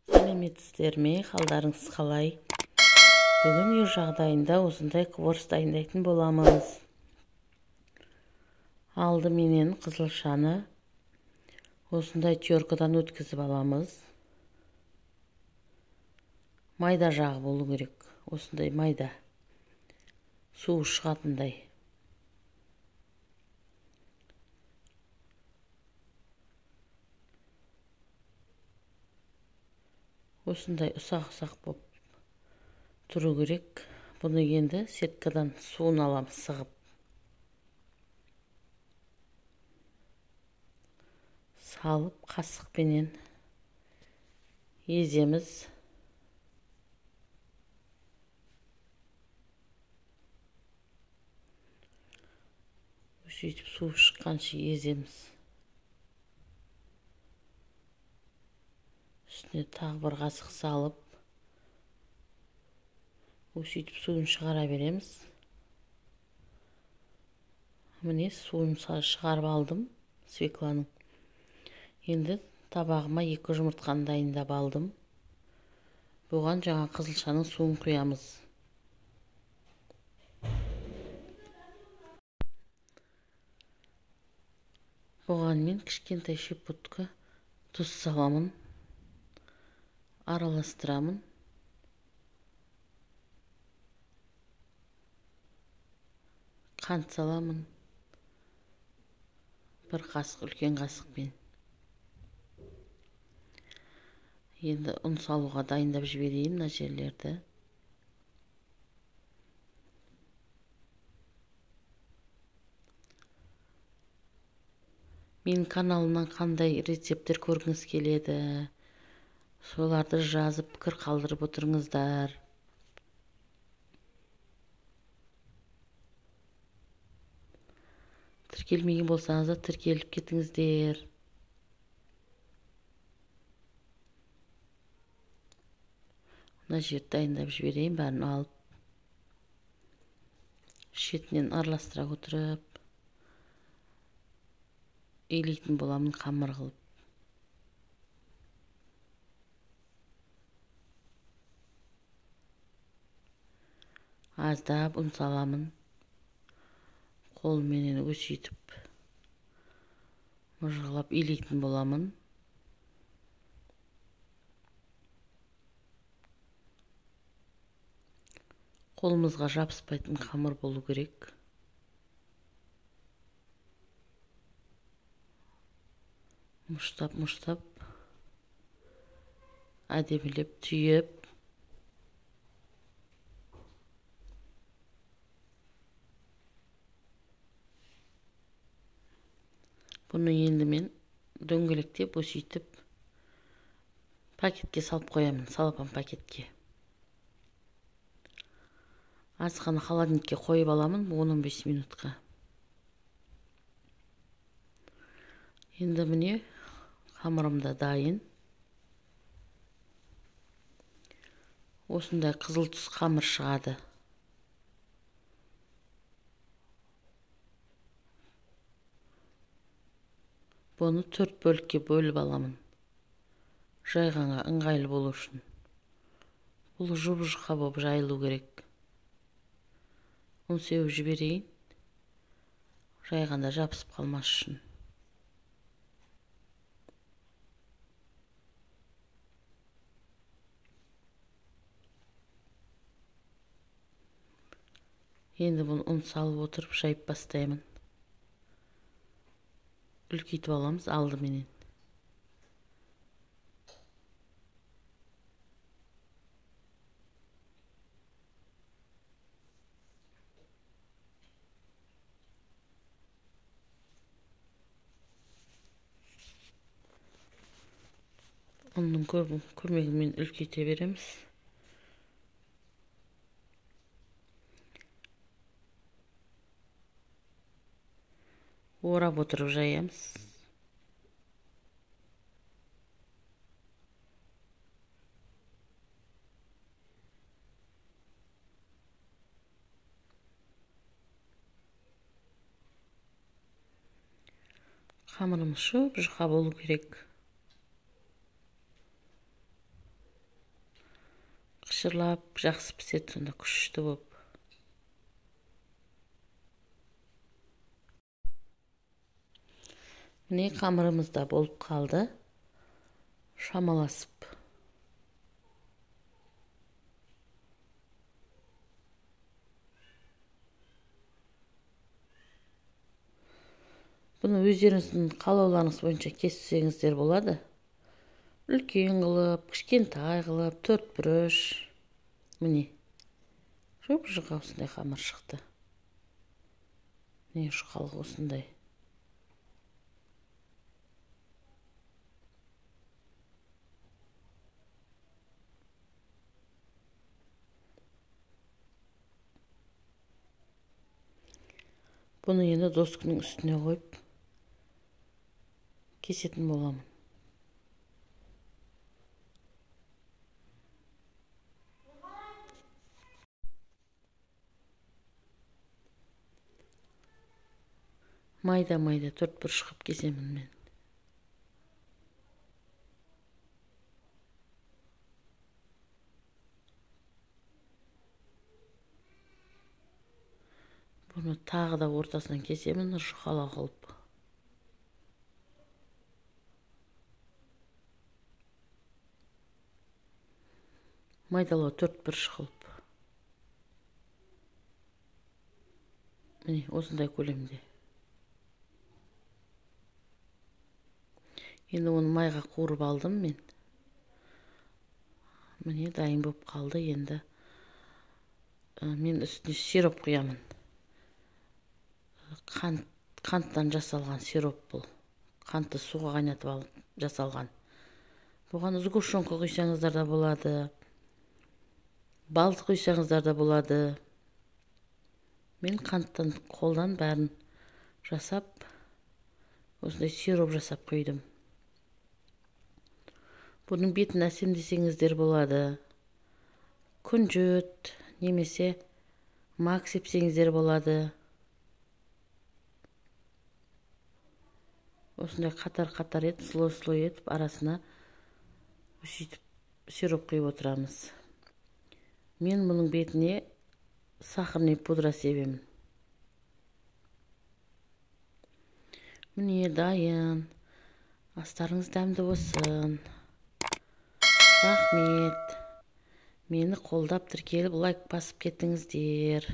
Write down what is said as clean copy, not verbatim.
Сәлеметсіздер ме? Қалдарыңыз қалай? Бүгін үй жағдайында осындай кворс дайындайтын боламыз. Алдыменен қызылшаны осындай теркадан өткізіп аламыз. Майда жағы болу керек. Осындай майда. Суы шығатындай. Осындай ұсақ-ұсақ болып тұру керек. Бұны енді сеткадан суын аламыз сығып. Салып қасықпенен еземіз. Сөйтіп суы шыққанша еземіз. Үстіне тағы бір қасық салып, сөйтіп суын шығара береміз. Міне суын шығарып алдым свекланың. Енді табағыма 2 жұмыртқаны дайындап алдым. Бұған жаңа қызылшаның суын құямыз. Бұған мен кішкентай щепотка тұз саламын. Араластырамын. Қант саламын. Бір қасық, үлкен қасықпен. Енді ұн салуға дайындап жіберейін мына жерлерді. Менің каналымнан қандай рецепттер көргіңіз келеді? Соларды жазып, пікір қалдырып отырыңыздар. Тіркелмеген болсаңыз да тіркеліп кетіңіздер. Мына жерді дайындап жіберейін, бәрін алып. Шетінен араластыра отырып, илейтін боламын қамыр қылып. Аздап ұн саламын. Қолменен өсейтіп мыжғылап илейтін боламын. Қолымызға жабыспайтын қамыр болу керек. Мұштап әдемілеп түйіп, бұны енді мен дөңгелектеп өсейтіп пакетке салып қоямын, салапан пакетке. Азғана холодильникке қойып аламын 10-15 минутқа. Енді міне қамырым да дайын. Осындай қызыл түс қамыр шығады. Бұны 4 бөлікке бөліп аламын. Жайғанға ыңғайлы болу үшін. Бұл жұп-жұқа болып жайылу керек. Ұн сеуіп жіберейін. Жайғанда жабысып қалмас үшін. Енді бұны ұн салып отырып жайып бастаймын. Үлкейтіп аламыз алдыменен. Ұнның көмегімен үлкейте береміз. Орап отырып жаямыз. Қамырымыз жұп-жұқа болу керек. қышырлап, жақсы піседі, сонда күшті болып. Міне қамырымыз да болып қалды. Шамаласып. Бұны өздеріңіздің қалауларыңыз бойынша кессеңіздер болады. Үлкен қылып, кішкентай қылып, 4 бүріш. Міне. Жұп-жұқа осындай қамыр шықты. Міне жұқалық осындай. Бұны енді доскының үстіне қойып кесетін боламын. Майда-майда 4 бүріш қылып кесемін мен. Бұны тағы да ортасынан кесемін, жұқалау қылып. Майдалау 4 бүріш қылып. Міне, осындай көлемде. Енді оны майға қуырып алдым мен. Міне, дайын болып қалды. Енді мен үстіне сироп құямын. Қанттан жасалған сироп бұл. Қантты суға қайнатып алып жасалған. Бұған сгущенка құйсаңыздар да болады. Балды құйсаңыздар да болады. Мен қанттан қолдан бәрін жасап, осындай сироп жасап құйдым. Бұның бетін әсемдесеңіздер болады. Күнжіт немесе мак сепсеңіздер болады. Осындай қатар-қатар етіп, слой-слой етіп, арасына сөйтіп сироп құйып отырамыз. Мен бұның бетіне сахарный пудра себемін. Міне дайын. Астарыңыз дәмді болсын. Рахмет. Мені қолдап тіркеліп лайк басып кеттіңіздер.